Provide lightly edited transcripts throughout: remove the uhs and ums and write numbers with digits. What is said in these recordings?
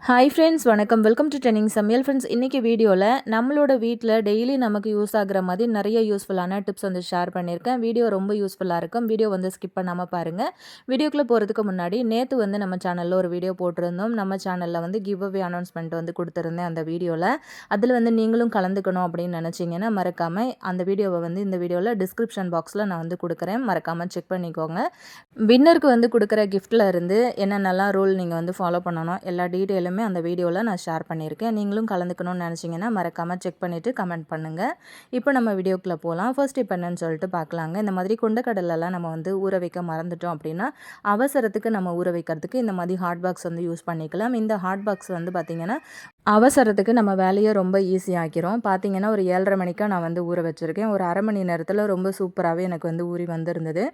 Hi friends, வணக்கம். Welcome to trending சமையல். Friends, இன்றைக்கி வீடியோவில் நம்மளோட வீட்டில் டெய்லி நமக்கு யூஸ் ஆகிற மாதிரி நிறைய யூஸ்ஃபுல்லான டிப்ஸ் வந்து ஷேர் பண்ணியிருக்கேன். வீடியோ ரொம்ப யூஸ்ஃபுல்லாக இருக்கும். வீடியோ வந்து ஸ்கிப் பண்ணாமல் பாருங்கள். வீடியோக்குள்ளே போகிறதுக்கு முன்னாடி நேற்று வந்து நம்ம சேனலில் ஒரு வீடியோ போட்டிருந்தோம். நம்ம சேனலில் வந்து கிவ் அவே அனௌன்ஸ்மெண்ட் வந்து கொடுத்துருந்தேன் அந்த வீடியோவில். அதில் வந்து நீங்களும் கலந்துக்கணும் அப்படின்னு நினச்சிங்கன்னா மறக்காமல் அந்த வீடியோவை வந்து இந்த வீடியோவில் டிஸ்கிரிப்ஷன் பாக்ஸில் நான் வந்து கொடுக்குறேன். மறக்காமல் செக் பண்ணிக்கோங்க. வின்னருக்கு வந்து கொடுக்குற கிஃப்ட்டில் இருந்து என்னென்னலாம் ரூல் நீங்கள் வந்து ஃபாலோ பண்ணணும் எல்லா டீட்டெயிலும் அந்த வீடியோவில் நான் ஷேர் பண்ணியிருக்கேன். நீங்களும் கலந்துக்கணும்னு நினச்சிங்கன்னா மறக்காமல் செக் பண்ணிவிட்டு கமெண்ட் பண்ணுங்கள். இப்போ நம்ம வீடியோக்குள்ளே போகலாம். ஃபர்ஸ்ட் இப்போ என்னன்னு சொல்லிட்டு பார்க்கலாங்க. இந்த மாதிரி கொண்டக்கடலெல்லாம் நம்ம வந்து ஊற வைக்க மறந்துட்டோம் அப்படின்னா அவசரத்துக்கு நம்ம ஊற வைக்கிறதுக்கு இந்த மாதிரி ஹாட் பாக்ஸ் வந்து யூஸ் பண்ணிக்கலாம். இந்த ஹாட் பாக்ஸ் வந்து பார்த்திங்கன்னா அவசரத்துக்கு நம்ம வேலையை ரொம்ப ஈஸியாக்கிறோம். பார்த்திங்கன்னா ஒரு 7:30 மணிக்காக நான் வந்து ஊற வச்சுருக்கேன். ஒரு அரை மணி நேரத்தில் ரொம்ப சூப்பராகவே எனக்கு வந்து ஊறி வந்திருந்தது.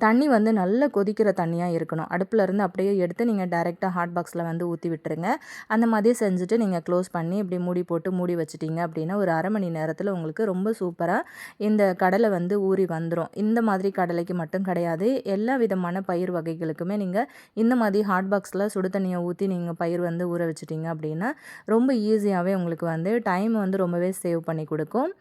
தண்ணி வந்து நல்ல கொதிக்கிற தண்ணியாக இருக்கணும். அடுப்பில் இருந்து அப்படியே எடுத்து நீங்கள் டைரெக்டாக ஹாட் பாக்ஸில் வந்து ஊற்றி விட்டுருங்க. அந்த மாதிரி செஞ்சுட்டு நீங்கள் க்ளோஸ் பண்ணி இப்படி மூடி போட்டு மூடி வச்சிட்டிங்க அப்படின்னா ஒரு அரை மணி நேரத்தில் உங்களுக்கு ரொம்ப சூப்பராக இந்த கடலை வந்து ஊறி வந்துடும். இந்த மாதிரி கடலைக்கு மட்டும் கிடையாது, எல்லா விதமான பயிர் வகைகளுக்குமே நீங்கள் இந்த மாதிரி ஹாட் பாக்ஸில் சுடு தண்ணியை ஊற்றி நீங்கள் பயிர் வந்து ஊற வச்சிட்டிங்க அப்படின்னா ரொம்ப ஈஸியாகவே உங்களுக்கு வந்து டைம் வந்து ரொம்பவே சேவ் பண்ணி கொடுக்கும்.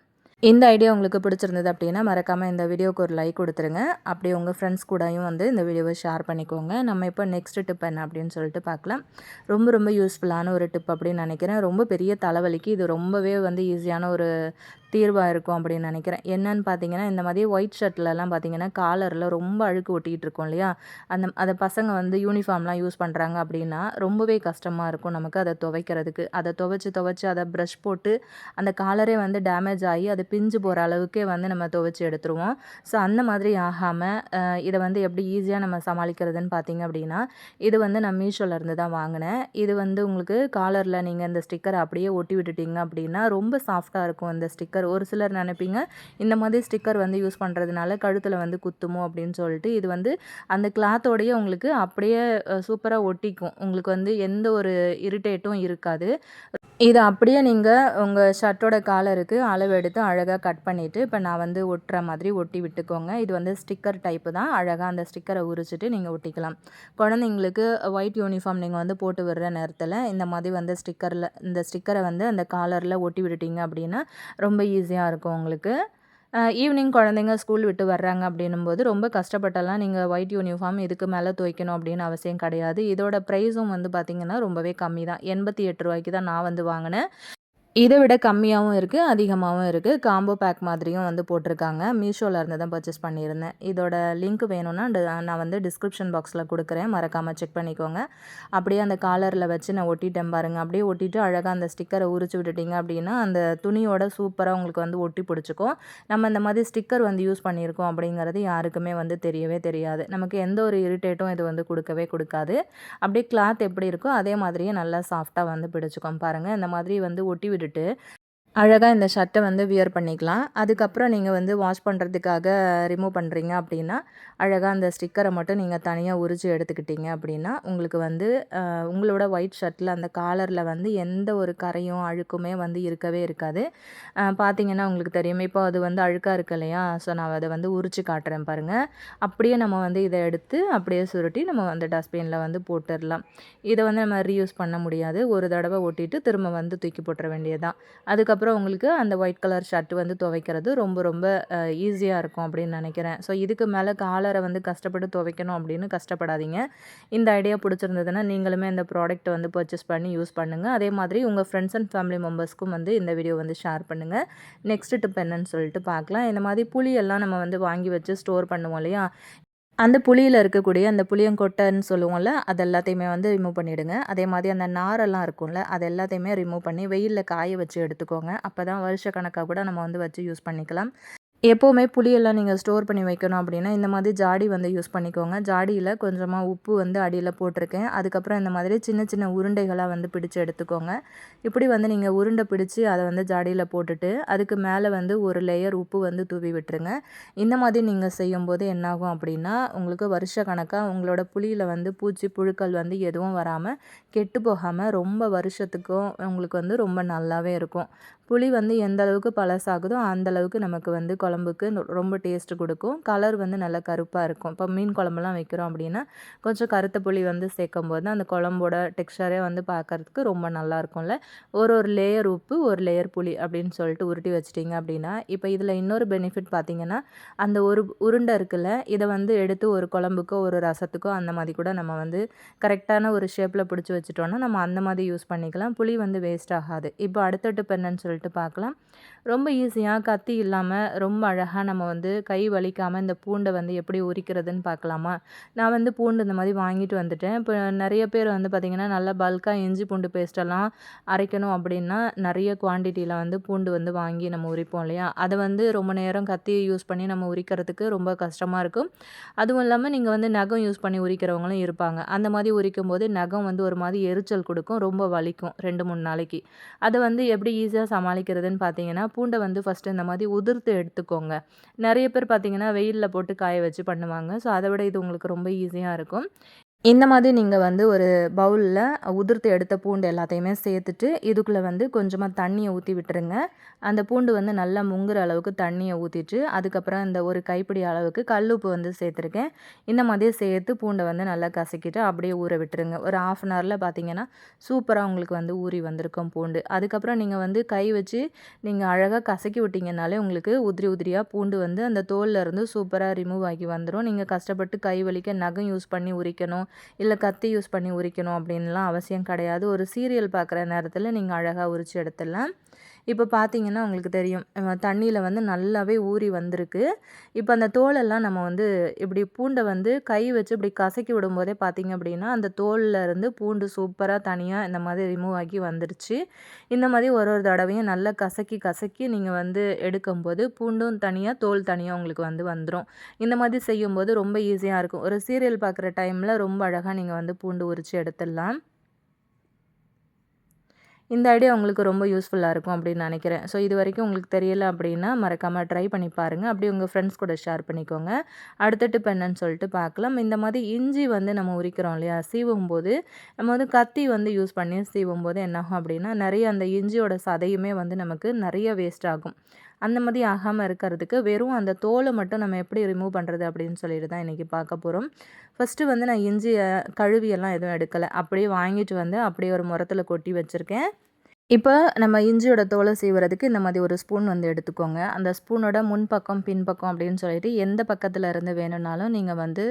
இந்த ஐடியா உங்களுக்கு பிடிச்சிருந்தது அப்படின்னா மறக்காமல் இந்த வீடியோவுக்கு ஒரு லைக் கொடுத்துருங்க. அப்படியே உங்கள் ஃப்ரெண்ட்ஸ் கூடயும் வந்து இந்த வீடியோவை ஷேர் பண்ணிக்கோங்க. நம்ம இப்போ நெக்ஸ்ட் டிப் என்ன அப்படின்னு சொல்லிட்டு பார்க்கலாம். ரொம்ப யூஸ்ஃபுல்லான ஒரு டிப் அப்படின்னு நினைக்கிறேன். ரொம்ப பெரிய தலைவலிக்கு இது ரொம்பவே வந்து ஈஸியான ஒரு தீர்வாக இருக்கும் அப்படின்னு நினைக்கிறேன். என்னன்னு பார்த்தீங்கன்னா, இந்த மாதிரி ஒயிட் ஷர்ட்லலாம் பார்த்தீங்கன்னா காலரில் ரொம்ப அழுக்கு ஒட்டிகிட்டு இருக்கும் இல்லையா, அதை பசங்க வந்து யூனிஃபார்ம்லாம் யூஸ் பண்ணுறாங்க அப்படின்னா ரொம்பவே கஷ்டமாக இருக்கும் நமக்கு அதை துவைக்கிறதுக்கு. அதை துவைச்சி அதை ப்ரஷ் போட்டு அந்த காலரே வந்து டேமேஜ் ஆகி அது பிஞ்சு போகிற அளவுக்கே வந்து நம்ம துவைச்சி எடுத்துருவோம். ஸோ அந்த மாதிரி ஆகாமல் இதை வந்து எப்படி ஈஸியாக நம்ம சமாளிக்கிறதுன்னு பார்த்தீங்க அப்படின்னா, இது வந்து நான் மீஷோலேருந்து தான் வாங்கினேன். இது வந்து உங்களுக்கு காலரில் நீங்கள் இந்த ஸ்டிக்கரை அப்படியே ஒட்டி விட்டுட்டிங்க அப்படின்னா ரொம்ப சாஃப்டாக இருக்கும் இந்த ஸ்டிக்கர். ஒரு சிலர் நினைப்பீங்க இந்த மாதிரி ஸ்டிக்கர் வந்து யூஸ் பண்ணுறதுனால கழுத்தில் வந்து குத்துமோ அப்படின்னு சொல்லிட்டு, இது வந்து அந்த கிளாத்தோடையே உங்களுக்கு அப்படியே சூப்பராக ஒட்டிக்கும். உங்களுக்கு வந்து எந்த ஒரு இரிட்டேட்டும் இருக்காது. இதை அப்படியே நீங்கள் உங்கள் ஷர்ட்டோட காலருக்கு அளவு எடுத்து அழகாக கட் பண்ணிவிட்டு இப்போ நான் வந்து ஒட்டுற மாதிரி ஒட்டி விட்டுக்கோங்க. இது வந்து ஸ்டிக்கர் டைப்பு தான். அழகாக அந்த ஸ்டிக்கரை உரிச்சிட்டு நீங்கள் ஒட்டிக்கலாம். குழந்தைங்களுக்கு ஒயிட் யூனிஃபார்ம் நீங்கள் வந்து போட்டு விடுற நேரத்தில் இந்த மாதிரி வந்து இந்த ஸ்டிக்கரை வந்து அந்த காலரில் ஒட்டி விட்டுட்டிங்க அப்படின்னா ரொம்ப ஈஸியாக இருக்கும் உங்களுக்கு. ஈவினிங் குழந்தைங்க ஸ்கூல் விட்டு வர்றாங்க அப்படின்னும்போது ரொம்ப கஷ்டப்பட்டெல்லாம் நீங்கள் ஒயிட் யூனிஃபார்ம் இதுக்கு மேலே துவைக்கணும் அப்படின்னு அவசியம் கிடையாது. இதோட ப்ரைஸும் வந்து பார்த்திங்கன்னா ரொம்பவே கம்மி தான். 88 ரூபாய்க்கு தான் நான் வந்து வாங்கினேன். இதை விட கம்மியாகவும் இருக்குது, அதிகமாகவும் இருக்குது. காம்போ பேக் மாதிரியும் வந்து போட்டிருக்காங்க. மீஷோவில் இருந்து தான் பர்ச்சேஸ் பண்ணியிருந்தேன். இதோட லிங்க் வேணும்னா நான் வந்து டிஸ்கிரிப்ஷன் பாக்ஸில் கொடுக்குறேன். மறக்காமல் செக் பண்ணிக்கோங்க. அப்படியே அந்த காலரில் வச்சு நான் ஒட்டிட்டேன் பாருங்கள். அப்படியே ஒட்டிட்டு அழகாக அந்த ஸ்டிக்கரை உரிச்சு விட்டுட்டிங்க அப்படின்னா அந்த துணியோட சூப்பராக உங்களுக்கு வந்து ஒட்டி பிடிச்சிக்கும். நம்ம இந்த மாதிரி ஸ்டிக்கர் வந்து யூஸ் பண்ணியிருக்கோம் அப்படிங்கிறது யாருக்குமே வந்து தெரியவே தெரியாது. நமக்கு எந்த ஒரு இரிட்டேட்டும் இது வந்து கொடுக்கவே கொடுக்காது. அப்படியே கிளாத் எப்படி இருக்கோ அதே மாதிரியே நல்லா சாஃப்டாக வந்து பிடிச்சிக்கும் பாருங்கள். இந்த மாதிரி வந்து ஒட்டி விட்டுட்டு அழகாக இந்த ஷர்ட்டை வந்து வியர் பண்ணிக்கலாம். அதுக்கப்புறம் நீங்கள் வந்து வாஷ் பண்ணுறதுக்காக ரிமூவ் பண்ணுறீங்க அப்படின்னா அழகாக அந்த ஸ்டிக்கரை மட்டும் நீங்கள் தனியாக உரித்து எடுத்துக்கிட்டீங்க அப்படின்னா உங்களுக்கு வந்து உங்களோட ஒயிட் ஷர்ட்டில் அந்த காலரில் வந்து எந்த ஒரு கரையும் அழுக்குமே வந்து இருக்கவே இருக்காது. பார்த்திங்கன்னா உங்களுக்கு தெரியும். இப்போ அது வந்து அழுக்காக இருக்கு இல்லையா, ஸோ நான் அதை வந்து உரித்து காட்டுறேன் பாருங்கள். அப்படியே நம்ம வந்து இதை எடுத்து அப்படியே சுருட்டி நம்ம வந்து டஸ்ட்பினில் வந்து போட்டுடலாம். இதை வந்து நம்ம ரீயூஸ் பண்ண முடியாது. ஒரு தடவை ஒட்டிட்டு திரும்ப வந்து தூக்கி போட்டுற வேண்டியதுதான். அதுக்கப்புறம் உங்களுக்கு அந்த ஒயிட் கலர் ஷர்ட் வந்து துவைக்கிறது ரொம்ப ஈஸியாக இருக்கும் அப்படின்னு நினைக்கிறேன். ஸோ இதுக்கு மேலே காலரை வந்து கஷ்டப்பட்டு துவைக்கணும் அப்படின்னு கஷ்டப்படாதீங்க. இந்த ஐடியா பிடிச்சிருந்ததுன்னா நீங்களுமே இந்த ப்ராடக்ட்டை வந்து பர்ச்சேஸ் பண்ணி யூஸ் பண்ணுங்கள். அதே மாதிரி உங்கள் ஃப்ரெண்ட்ஸ் அண்ட் ஃபேமிலி மெம்பர்ஸ்க்கும் வந்து இந்த வீடியோ வந்து ஷேர் பண்ணுங்கள். நெக்ஸ்ட் டிப் என்னன்னு சொல்லிட்டு பார்க்கலாம். இந்த மாதிரி புளியெல்லாம் நம்ம வந்து வாங்கி வச்சு ஸ்டோர் பண்ணுவோம் இல்லையா, அந்த புளியில் இருக்கக்கூடிய அந்த புளியங்கொட்டைன்னு சொல்லுவோம்ல, அது எல்லாத்தையுமே வந்து ரிமூவ் பண்ணிவிடுங்க. அதே மாதிரி அந்த நாரெல்லாம் இருக்கும்ல, அது எல்லாத்தையுமே ரிமூவ் பண்ணி வெயிலில் காய வச்சு எடுத்துக்கோங்க. அப்போ தான் வருஷக்கணக்காக கூட நம்ம வந்து வச்சு யூஸ் பண்ணிக்கலாம். எப்போவுமே புளியெல்லாம் நீங்கள் ஸ்டோர் பண்ணி வைக்கணும் அப்படின்னா இந்த மாதிரி ஜாடி வந்து யூஸ் பண்ணிக்கோங்க. ஜாடியில் கொஞ்சமாக உப்பு வந்து அடியில் போட்டிருக்கேன். அதுக்கப்புறம் இந்த மாதிரி சின்ன உருண்டைகளாக வந்து பிடிச்சு எடுத்துக்கோங்க. இப்படி வந்து நீங்கள் உருண்டை பிடிச்சி அதை வந்து ஜாடியில் போட்டுட்டு அதுக்கு மேலே வந்து ஒரு லேயர் உப்பு வந்து தூவி விட்டுருங்க. இந்த மாதிரி நீங்கள் செய்யும்போது என்னாகும் அப்படின்னா உங்களுக்கு வருஷ கணக்காக உங்களோட புளியில் வந்து பூச்சி புழுக்கள் வந்து எதுவும் வராமல் கெட்டு போகாமல் ரொம்ப வருஷத்துக்கும் உங்களுக்கு வந்து ரொம்ப நல்லாவே இருக்கும். புளி வந்து எந்த அளவுக்கு பழசாகுதோ அந்த அளவுக்கு நமக்கு வந்து குழம்புக்கு ரொம்ப டேஸ்ட்டு கொடுக்கும். கலர் வந்து நல்லா கருப்பாக இருக்கும். இப்போ மீன் குழம்புலாம் வைக்கிறோம் அப்படின்னா கொஞ்சம் கருத்த புளி வந்து சேர்க்கும்போது அந்த குழம்போட டெக்ஸ்சரே வந்து பார்க்கறதுக்கு ரொம்ப நல்லாயிருக்கும்ல. ஒரு ஒரு லேயர் உப்பு, ஒரு லேயர் புளி அப்படின்னு சொல்லிட்டு உருட்டி வச்சிட்டிங்க அப்படின்னா, இப்போ இதில் இன்னொரு பெனிஃபிட் பார்த்தீங்கன்னா, அந்த ஒரு உருண்டை இருக்குல்ல, இதை வந்து எடுத்து ஒரு குழம்புக்கோ, ஒரு ரசத்துக்கோ அந்த மாதிரி கூட நம்ம வந்து கரெக்டான ஒரு ஷேப்பில் பிடிச்சி வச்சுட்டோம்னா, நம்ம அந்த மாதிரி யூஸ் பண்ணிக்கலாம். புளி வந்து வேஸ்ட் ஆகாது. இப்போ அடுத்த டிப் என்னன்னு சொல்லிட்டு பார்க்கலாம். ரொம்ப ஈஸியாக கத்தி இல்லாமல் ரொம்ப அழகாக நம்ம வந்து கை வலிக்காமல் இந்த பூண்டை வந்து எப்படி உரிக்கிறதுன்னு பார்க்கலாமா? நான் வந்து பூண்டு இந்த மாதிரி வாங்கிட்டு வந்துட்டேன். இப்போ நிறைய பேர் வந்து பார்த்திங்கன்னா, நல்லா பல்காக இஞ்சி பூண்டு பேஸ்ட்டெல்லாம் அரைக்கணும் அப்படின்னா, நிறைய குவான்டிட்டியில் வந்து பூண்டு வந்து வாங்கி நம்ம உரிப்போம் இல்லையா? அதை வந்து ரொம்ப நேரம் கத்தியை யூஸ் பண்ணி நம்ம உரிக்கிறதுக்கு ரொம்ப கஷ்டமாக இருக்கும். அதுவும் இல்லாமல் நீங்கள் வந்து நகம் யூஸ் பண்ணி உரிக்கிறவங்களும் இருப்பாங்க. அந்த மாதிரி உரிக்கும்போது நகம் வந்து ஒரு மாதிரி எரிச்சல் கொடுக்கும். ரொம்ப வலிக்கும் 2, 3 நாளைக்கு. அதை வந்து எப்படி ஈஸியாக சமாளிக்கிறதுன்னு பார்த்தீங்கன்னா, பூண்டை வந்து ஃபஸ்ட்டு இந்த மாதிரி உதிர்த்து எடுத்துக்கோங்க. நிறைய பேர் பார்த்தீங்கன்னா, வெயிலில் போட்டு காய வச்சு பண்ணுவாங்க. ஸோ அதை விட இது உங்களுக்கு ரொம்ப ஈஸியாக இருக்கும். இந்த மாதிரி நீங்கள் வந்து ஒரு பவுலில் உதிர்த்து எடுத்த பூண்டு எல்லாத்தையுமே சேர்த்துட்டு, இதுக்குள்ளே வந்து கொஞ்சமாக தண்ணியை ஊற்றி விட்டுருங்க. அந்த பூண்டு வந்து நல்லா முங்குற அளவுக்கு தண்ணியை ஊற்றிட்டு, அதுக்கப்புறம் இந்த ஒரு கைப்பிடி அளவுக்கு கல்லுப்பு வந்து சேர்த்துருக்கேன். இந்த மாதிரியே சேர்த்து பூண்டை வந்து நல்லா கசக்கிட்டு அப்படியே ஊற விட்டுருங்க. ஒரு 1/2 அன் ஹவரில் பார்த்தீங்கன்னா, சூப்பராக உங்களுக்கு வந்து ஊறி வந்திருக்கும் பூண்டு. அதுக்கப்புறம் நீங்கள் வந்து கை வச்சு நீங்கள் அழகாக கசக்கி விட்டிங்கனாலே உங்களுக்கு உதிரி உதிரியாக பூண்டு வந்து அந்த தோலில் இருந்து சூப்பராக ரிமூவ் ஆகி வந்துடும். நீங்கள் கஷ்டப்பட்டு கை வலிக்க நகம் யூஸ் பண்ணி உரிக்கணும், இல்லை கத்தி யூஸ் பண்ணி உரிக்கணும் அப்படின்லாம் அவசியம் கிடையாது. ஒரு சீரியல் பார்க்குற நேரத்தில் நீங்கள் அழகாக உரித்து எடுத்துடலாம். இப்போ பார்த்தீங்கன்னா உங்களுக்கு தெரியும், தண்ணியில் வந்து நல்லாவே ஊறி வந்திருக்கு. இப்போ அந்த தோலெல்லாம் நம்ம வந்து இப்படி பூண்டை வந்து கை வச்சு இப்படி கசக்கி விடும்போதே பார்த்தீங்க அப்படின்னா, அந்த தோலில் இருந்து பூண்டு சூப்பராக தனியாக இந்த மாதிரி ரிமூவ் ஆகி வந்துருச்சு. இந்த மாதிரி ஒரு ஒரு தடவையும் நல்லா கசக்கி கசக்கி நீங்கள் வந்து எடுக்கும்போது பூண்டும் தனியாக, தோல் தனியாக உங்களுக்கு வந்து வந்துடும். இந்த மாதிரி செய்யும்போது ரொம்ப ஈஸியாக இருக்கும். ஒரு சீரியல் பார்க்குற டைமில் ரொம்ப அழகாக நீங்கள் வந்து பூண்டு உரித்து எடுத்துடலாம். இந்த ஐடியா உங்களுக்கு ரொம்ப யூஸ்ஃபுல்லாக இருக்கும் அப்படின்னு நினைக்கிறேன். ஸோ இது வரைக்கும் உங்களுக்கு தெரியல அப்படின்னா மறக்காமல் ட்ரை பண்ணி பாருங்கள். அப்படியே உங்கள் ஃப்ரெண்ட்ஸ் கூட ஷேர் பண்ணிக்கோங்க. அடுத்த டிப் என்னன்னு சொல்லிட்டு பார்க்கலாம். இந்த மாதிரி இஞ்சி வந்து நம்ம உரிக்கிறோம் இல்லையா? சீவும்போது நம்ம வந்து கத்தி வந்து யூஸ் பண்ணி சீவும்போது என்னாகும் அப்படின்னா, நிறைய அந்த இஞ்சியோட சதையுமே வந்து நமக்கு நிறைய வேஸ்ட் ஆகும். அந்த மாதிரி ஆகாமல் இருக்கிறதுக்கு வெறும் அந்த தோலை மட்டும் நம்ம எப்படி ரிமூவ் பண்ணுறது அப்படின்னு சொல்லிட்டு தான் இன்றைக்கி பார்க்க போகிறோம். ஃபஸ்ட்டு வந்து நான் இஞ்சியை கழுவியெல்லாம் எதுவும் எடுக்கலை. அப்படியே வாங்கிட்டு வந்து அப்படியே ஒரு முறத்தில் கொட்டி வச்சுருக்கேன். இப்போ நம்ம இஞ்சியோட தோலை சீவுறதுக்கு இந்த மாதிரி ஒரு ஸ்பூன் வந்து எடுத்துக்கோங்க. அந்த ஸ்பூனோட முன்பக்கம், பின்பக்கம் அப்படின்னு சொல்லிட்டு எந்த பக்கத்தில் இருந்து வேணும்னாலும் நீங்கள் வந்து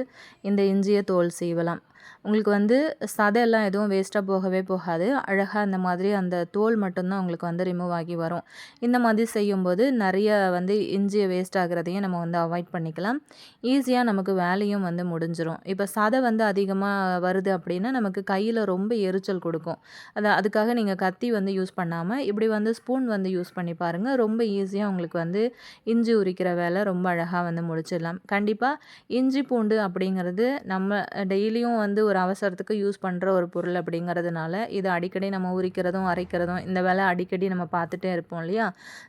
இந்த இஞ்சியை தோல் சீவலாம். உங்களுக்கு வந்து சதையெல்லாம் எதுவும் வேஸ்ட்டாக போகவே போகாது. அழகாக அந்த மாதிரி அந்த தோல் மட்டும்தான் உங்களுக்கு வந்து ரிமூவ் ஆகி வரும். இந்த மாதிரி செய்யும்போது நிறைய வந்து இஞ்சியை வேஸ்ட் ஆகுறதையும் நம்ம வந்து அவாய்ட் பண்ணிக்கலாம். ஈஸியாக நமக்கு வேலையும் வந்து முடிஞ்சிரும். இப்போ சதை வந்து அதிகமாக வருது அப்படின்னா நமக்கு கையில் ரொம்ப எரிச்சல் கொடுக்கும். அதுக்காக நீங்கள் கத்தி வந்து யூஸ் பண்ணாமல் இப்படி வந்து ஸ்பூன் வந்து யூஸ் பண்ணி பாருங்கள். ரொம்ப ஈஸியாக உங்களுக்கு வந்து இஞ்சி உரிக்கிற வேலை ரொம்ப அழகாக வந்து முடிச்சிடலாம். கண்டிப்பாக இஞ்சி பூண்டு அப்படிங்கிறது நம்ம டெய்லியும் வந்து ஒரு அவசரத்துக்கு யூஸ் பண்ணுற ஒரு பொருள் அப்படிங்கிறதுனால இது அடிக்கடி நம்ம உரிக்கிறதும் அரைக்கிறதும் இந்த வேலை அடிக்கடி நம்ம பார்த்துட்டே இருப்போம் இல்லையா?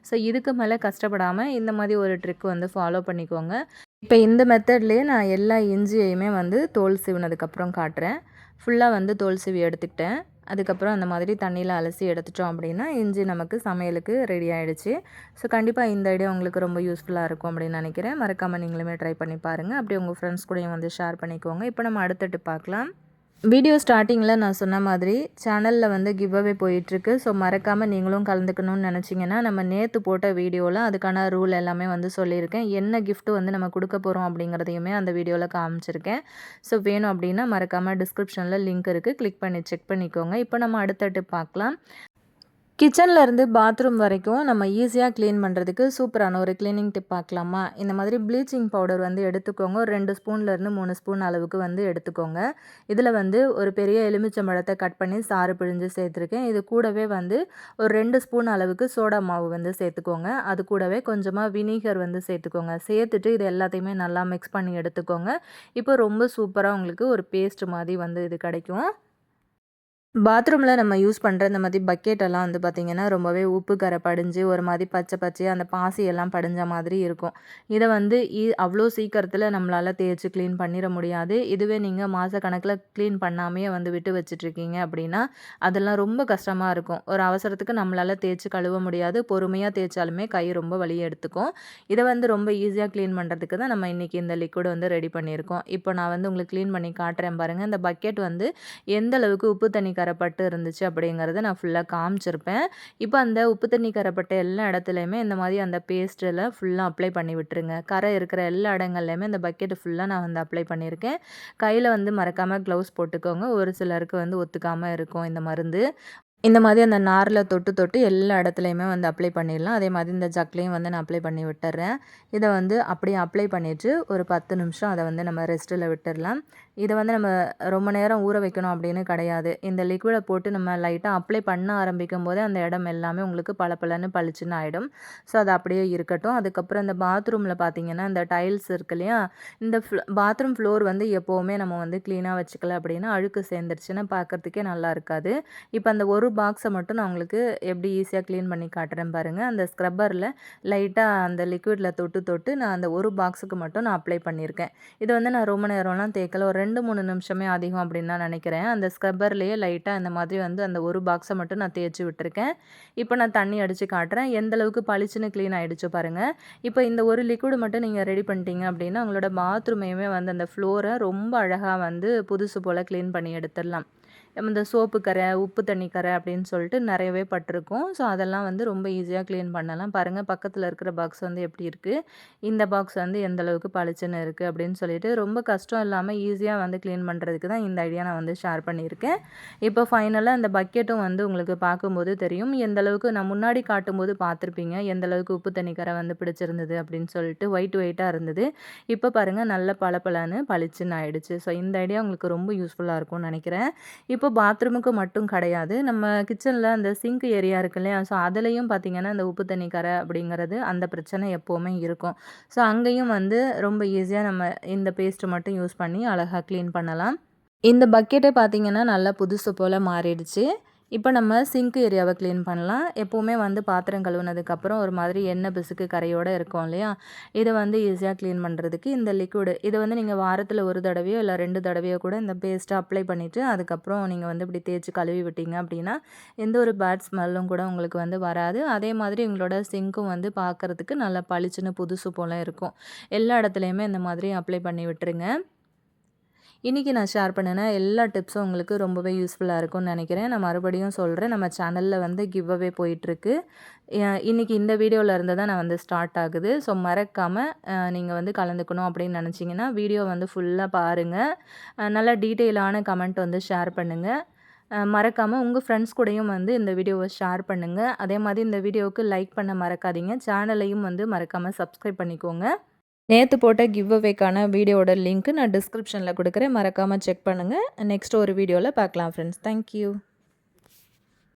ஸோ இதுக்கு மேலே கஷ்டப்படாமல் இந்த மாதிரி ஒரு ட்ரிக் வந்து ஃபாலோ பண்ணிக்கோங்க. இப்போ இந்த மெத்தட்லேயே நான் எல்லா இஞ்சியையுமே வந்து தோல் சீவினதுக்கப்புறம் காட்டுறேன். ஃபுல்லாக வந்து தோல் சீவி எடுத்துக்கிட்டேன். அதுக்கப்புறம் அந்த மாதிரி தண்ணியில் அலசி எடுத்துட்டோம் அப்படின்னா இஞ்சி நமக்கு சமையலுக்கு ரெடி ஆகிடுச்சு. ஸோ கண்டிப்பாக இந்த ஐடியா உங்களுக்கு ரொம்ப யூஸ்ஃபுல்லாக இருக்கும் அப்படின்னு நினைக்கிறேன். மறக்காமல் நீங்களுமே ட்ரை பண்ணி பாருங்கள். அப்படியே உங்கள் ஃப்ரெண்ட்ஸ் கூடயும் வந்து ஷேர் பண்ணிக்கோங்க. இப்போ நம்ம அடுத்த டிப் பார்க்கலாம். வீடியோ ஸ்டார்டிங்கில் நான் சொன்ன மாதிரி சேனலில் வந்து கிவ் அவே போயிட்டுருக்கு. ஸோ மறக்காமல் நீங்களும் கலந்துக்கணும்னு நினச்சிங்கன்னா நம்ம நேற்று போட்ட வீடியோவில் அதுக்கான ரூல் எல்லாமே வந்து சொல்லியிருக்கேன். என்ன கிஃப்ட்டு வந்து நம்ம கொடுக்க போகிறோம் அப்படிங்கிறதையுமே அந்த வீடியோவில் காமிச்சிருக்கேன். ஸோ வேணும் அப்படின்னா மறக்காமல் டிஸ்கிரிப்ஷனில் லிங்க் இருக்குது, கிளிக் பண்ணி செக் பண்ணிக்கோங்க. இப்போ நம்ம அடுத்த டிப் பார்க்கலாம். கிச்சனில் இருந்து பாத்ரூம் வரைக்கும் நம்ம ஈஸியாக க்ளீன் பண்ணுறதுக்கு சூப்பரான ஒரு க்ளீனிங் டிப் பார்க்கலாமா? இந்த மாதிரி ப்ளீச்சிங் பவுடர் வந்து எடுத்துக்கோங்க. ஒரு 2 ஸ்பூன்லேருந்து 3 ஸ்பூன் அளவுக்கு வந்து எடுத்துக்கோங்க. இதில் வந்து ஒரு பெரிய எலுமிச்சம்பழத்தை கட் பண்ணி சாறு பிழிஞ்சு சேர்த்துருக்கேன். இது கூடவே வந்து ஒரு 2 ஸ்பூன் அளவுக்கு சோடா மாவு வந்து சேர்த்துக்கோங்க. அது கூடவே கொஞ்சமாக வினிகர் வந்து சேர்த்துக்கோங்க. சேர்த்துட்டு இது எல்லாத்தையுமே நல்லா மிக்ஸ் பண்ணி எடுத்துக்கோங்க. இப்போ ரொம்ப சூப்பராக உங்களுக்கு ஒரு பேஸ்ட் மாதிரி வந்து இது கிடைக்கும். பாத்ரூமில் நம்ம யூஸ் பண்ணுற இந்த மாதிரி பக்கெட்டெல்லாம் வந்து பார்த்திங்கன்னா ரொம்பவே உப்பு கரை படிஞ்சு ஒரு மாதிரி பச்சை பச்சையாக அந்த பாசி எல்லாம் படிஞ்ச மாதிரி இருக்கும். இதை வந்து அவ்வளோ சீக்கிரத்தில் நம்மளால் தேய்ச்சி க்ளீன் பண்ணிட முடியாது. இதுவே நீங்கள் மாதக்கணக்கில் க்ளீன் பண்ணாமையே வந்து விட்டு வச்சிட்ருக்கீங்க அப்படின்னா அதெல்லாம் ரொம்ப கஷ்டமாக இருக்கும். ஒரு அவசரத்துக்கு நம்மளால் தேய்ச்சி கழுவ முடியாது. பொறுமையாக தேய்ச்சாலுமே கை ரொம்ப வலியை எடுத்துக்கும். இதை வந்து ரொம்ப ஈஸியாக க்ளீன் பண்ணுறதுக்கு தான் நம்ம இன்றைக்கி இந்த லிக்விட் வந்து ரெடி பண்ணியிருக்கோம். இப்போ நான் வந்து உங்களுக்கு க்ளீன் பண்ணி காட்டுறேன் பாருங்கள். இந்த பக்கெட் வந்து எந்த அளவுக்கு உப்பு தண்ணி கரைப்பட்டு இருந்துச்சு அப்படிங்கிறத நான் ஃபுல்லாக காமிச்சிருப்பேன். இப்போ அந்த உப்பு தண்ணி கரைப்பட்ட எல்லா இடத்துலையுமே இந்த மாதிரி அந்த பேஸ்ட்டில் ஃபுல்லாக அப்ளை பண்ணி விட்டுருங்க. கரை இருக்கிற எல்லா இடங்கள்லையுமே இந்த பக்கெட்டு ஃபுல்லாக நான் வந்து அப்ளை பண்ணியிருக்கேன். கையில் வந்து மறக்காமல் க்ளவுஸ் போட்டுக்கோங்க. ஒரு சிலருக்கு வந்து ஒத்துக்காமல் இருக்கும் இந்த மருந்து. இந்த மாதிரி அந்த நாரில் தொட்டு தொட்டு எல்லா இடத்துலையுமே வந்து அப்ளை பண்ணிடலாம். அதே மாதிரி இந்த ஜக்லையும் வந்து நான் அப்ளை பண்ணி விட்டுறேன். இதை வந்து அப்படியே அப்ளை பண்ணிவிட்டு ஒரு 10 நிமிஷம் அதை வந்து நம்ம ரெஸ்ட்டில் விட்டுடலாம். இதை வந்து நம்ம ரொம்ப நேரம் ஊற வைக்கணும் அப்படின்னு கிடையாது. இந்த லிக்விடை போட்டு நம்ம லைட்டாக அப்ளை பண்ண ஆரம்பிக்கும் போதே அந்த இடம் எல்லாமே உங்களுக்கு பளபளன்னு பளிச்சுன்னு ஆகிடும். ஸோ அது அப்படியே இருக்கட்டும். அதுக்கப்புறம் இந்த பாத்ரூமில் பார்த்தீங்கன்னா இந்த டைல்ஸ் இருக்கு இல்லையா, இந்த பாத்ரூம் ஃப்ளோர் வந்து எப்போவுமே நம்ம வந்து க்ளீனாக வச்சுக்கல அப்படின்னா அழுக்கு சேர்ந்துருச்சுன்னா பார்க்குறதுக்கே நல்லா இருக்காது. இப்போ அந்த ஒரு பாக்ஸை மட்டும் நான் உங்களுக்கு எப்படி ஈஸியாக க்ளீன் பண்ணி காட்டுறேன் பாருங்கள். அந்த ஸ்க்ரப்பரில் லைட்டாக அந்த லிக்விடில் தொட்டு தொட்டு நான் அந்த ஒரு பாக்ஸுக்கு மட்டும் நான் அப்ளை பண்ணியிருக்கேன். இது வந்து நான் ரொம்ப நேரம்லாம் தேய்க்கல. ஒரு 2-3 நிமிஷமே அதிகம் அப்படின்னு நான் நினைக்கிறேன். அந்த ஸ்க்ரப்பர்லேயே லைட்டாக இந்த மாதிரி வந்து அந்த ஒரு பாக்ஸை மட்டும் நான் தேய்ச்சி விட்டுருக்கேன். இப்போ நான் தண்ணி அடித்து காட்டுறேன். எந்த அளவுக்கு பளிச்சுன்னு க்ளீன் ஆகிடுச்சு பாருங்கள். இப்போ இந்த ஒரு லிக்விடு மட்டும் நீங்கள் ரெடி பண்ணிட்டீங்க அப்படின்னா உங்களோட பாத்ரூமையுமே வந்து அந்த ஃப்ளோரை ரொம்ப அழகாக வந்து புதுசு போல் க்ளீன் பண்ணி எடுத்துடலாம். இந்த சோப்பு கரை, உப்பு தண்ணி கரை அப்படின்னு சொல்லிட்டு நிறையவே பட்டிருக்கும். ஸோ அதெல்லாம் வந்து ரொம்ப ஈஸியாக க்ளீன் பண்ணலாம். பாருங்கள் பக்கத்தில் இருக்கிற பாக்ஸ் வந்து எப்படி இருக்குது, இந்த பாக்ஸ் வந்து எந்த அளவுக்கு பளிச்சுன்னு இருக்குது அப்படின்னு சொல்லிட்டு ரொம்ப கஷ்டம் இல்லாமல் ஈஸியாக வந்து க்ளீன் பண்ணுறதுக்கு தான் இந்த ஐடியா நான் வந்து ஷேர் பண்ணியிருக்கேன். இப்போ ஃபைனலாக அந்த பக்கெட்டும் வந்து உங்களுக்கு பார்க்கும்போது தெரியும். எந்த அளவுக்கு நான் முன்னாடி காட்டும்போது பார்த்துருப்பீங்க எந்த அளவுக்கு உப்பு தண்ணி கரை வந்து பிடிச்சிருந்தது அப்படின்னு சொல்லிட்டு ஒயிட்டாக இருந்தது. இப்போ பாருங்கள் நல்ல பளபளன்னு பளிச்சுன்னு ஆயிடுச்சு. ஸோ இந்த ஐடியா உங்களுக்கு ரொம்ப யூஸ்ஃபுல்லாக இருக்கும்னு நினைக்கிறேன். இப்போ பாத்ரூமுக்கு மட்டும் கிடையாது, நம்ம கிச்சனில் அந்த சிங்க் ஏரியா இருக்கு இல்லையா, ஸோ அதுலேயும் பார்த்திங்கன்னா இந்த உப்பு தண்ணி கரை அப்படிங்கிறது அந்த பிரச்சனை எப்போவுமே இருக்கும். ஸோ அங்கேயும் வந்து ரொம்ப ஈஸியாக நம்ம இந்த பேஸ்ட்டு மட்டும் யூஸ் பண்ணி அழகாக க்ளீன் பண்ணலாம். இந்த பக்கெட்டே பார்த்திங்கன்னா நல்லா புதுசு போல் மாறிடுச்சு. இப்போ நம்ம சிங்க் ஏரியாவை க்ளீன் பண்ணலாம். எப்போவுமே வந்து பாத்திரம் கழுவுனதுக்கப்புறம் ஒரு மாதிரி எண்ணெய் பிசுக்கு கரையோடு இருக்கும் இல்லையா, இதை வந்து ஈஸியாக க்ளீன் பண்ணுறதுக்கு இந்த லிக்விடு இதை வந்து நீங்கள் வாரத்தில் ஒரு தடவையோ இல்லை 2 தடவையோ கூட இந்த பேஸ்ட்டை அப்ளை பண்ணிவிட்டு அதுக்கப்புறம் நீங்கள் வந்து இப்படி தேய்ச்சி கழுவி விட்டீங்க அப்படின்னா எந்த ஒரு பேட் ஸ்மெல்லும் கூட உங்களுக்கு வந்து வராது. அதே மாதிரி உங்களோட சிங்க்கும் வந்து பார்க்குறதுக்கு நல்லா பளிச்சுன்னு புதுசு போல் இருக்கும். எல்லா இடத்துலையுமே இந்த மாதிரி அப்ளை பண்ணி விட்டுருங்க. இன்றைக்கி நான் ஷேர் பண்ணின எல்லா டிப்ஸும் உங்களுக்கு ரொம்பவே யூஸ்ஃபுல்லாக இருக்கும்னு நினைக்கிறேன். நான் மறுபடியும் சொல்கிறேன், நம்ம சேனலில் வந்து கிவ் அவே போயிட்டுருக்கு. இன்றைக்கி இந்த வீடியோவில் இருந்து தான் நான் வந்து ஸ்டார்ட் ஆகுது. ஸோ மறக்காமல் நீங்கள் வந்து கலந்துக்கணும் அப்படின்னு நினச்சிங்கன்னா வீடியோ வந்து ஃபுல்லாக பாருங்கள். நல்லா டீட்டெயிலான கமெண்ட் வந்து ஷேர் பண்ணுங்கள். மறக்காமல் உங்கள் ஃப்ரெண்ட்ஸ் கூடயும் வந்து இந்த வீடியோவை ஷேர் பண்ணுங்கள். அதே மாதிரி இந்த வீடியோவுக்கு லைக் பண்ண மறக்காதீங்க. சேனலையும் வந்து மறக்காமல் சப்ஸ்கிரைப் பண்ணிக்கோங்க. நேற்று போட்ட கிவ் அவேக்கான வீடியோட லிங்க் நான் டிஸ்கிரிப்ஷனில் கொடுக்குறேன். மறக்காமல் செக் பண்ணுங்கள். நெக்ஸ்ட் ஒரு வீடியோவில் பார்க்கலாம் ஃப்ரெண்ட்ஸ். தேங்க்யூ.